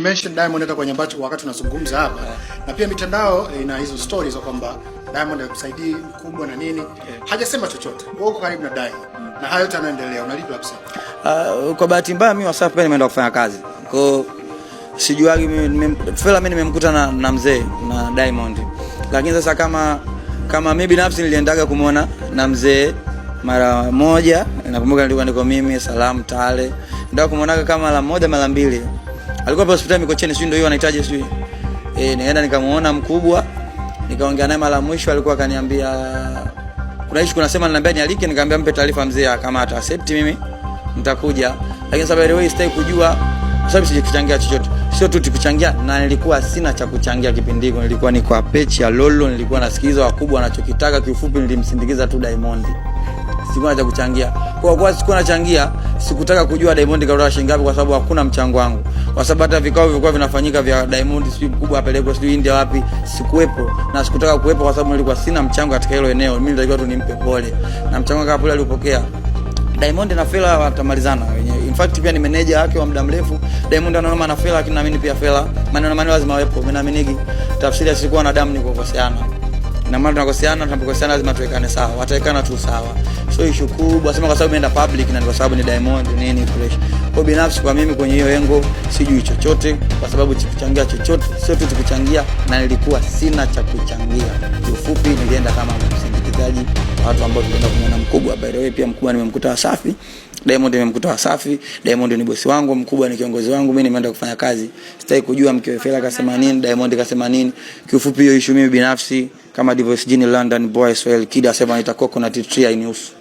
mention Diamond hata kwenye ambacho wakati tunazungumza hapa na pia mitandao ina hizo stories kwamba Diamond alimsaidia mkubwa na nini. Hajasema chochote. Wewe uko karibu na Diamond. Na hayo yote yanaendelea. Unalipi la kusema? Kwa bahati mbaya mimi Wasafi pia nimeenda kufanya kazi. Kwa sijuagi mimi nimemkuta na mzee na Diamond. Lakini sasa kama mimi binafsi niliendaga kumuona na mzee mara moja, nakumbuka nilikuwa niko mimi Salamu Tale. Ndio kumuonaga kama mara moja mara mbili. Alikuwa hapa hospitali Mikocheni, sio ndio hiyo anahitaji sio. Nikaenda nikamuona mkubwa, nikaongea naye mara mwisho alikuwa akaniambia kuna sema ananiambia nialike, nikamwambia mpe taarifa mzee kama ata accept mimi nitakuja. Lakini sababu ile sitaki kujua sababu sijikuchangia chochote. Sio tu tukuchangia na nilikuwa sina cha kuchangia kipindi hicho, nilikuwa ni kwa pechi ya Lolo, nilikuwa nasikiliza wakubwa wanachokitaka, kiufupi nilimsindikiza tu Diamond. Sikuwa cha kuchangia. Kwa sikuwa nachangia, sikutaka kujua Diamond kaoa shilingi ngapi kwa sababu hakuna mchango wangu. Kwa sababu hata vikao vilikuwa vinafanyika vya Diamond sio mkubwa apelekwe sio India wapi, sikuepo na sikutaka kuepo kwa sababu nilikuwa sina mchango katika hilo eneo. Mimi nilitakiwa tu nimpe pole. Na mchango kama pole alipokea. Diamond na Fela watamalizana wenyewe. In fact pia ni manager wake wa muda mrefu. Diamond anaona na Fela, lakini naamini pia Fela maneno lazima wawepo. Mimi naaminigi tafsiri ya sikuwa na damu ni kukoseana. Na maana tunakoseana, tunapokosana lazima tuwekane sawa. Watawekana tu sawa. So issue kubwa sema kwa sababu imeenda public na kwa sababu ni Diamond nini fresh. Kwa binafsi kwa mimi kwenye hiyo lengo sijui chochote kwa sababu sikuchangia chochote, sio tu kuchangia na nilikuwa sina cha kuchangia. Kiufupi nilienda kama msindikizaji watu ambao tulienda kumwona mkubwa. By the way pia mkubwa nimemkuta Wasafi. Diamond nimemkuta Wasafi. Diamond ni bosi wangu, mkubwa ni kiongozi wangu, mimi nimeenda kufanya kazi. Sitaki kujua mkiwe Fela kasema nini, Diamond kasema nini. Kiufupi hiyo issue mimi binafsi kama Divorce Gene London Boy Swell Kid asema itakuwa kuna titria inihusu.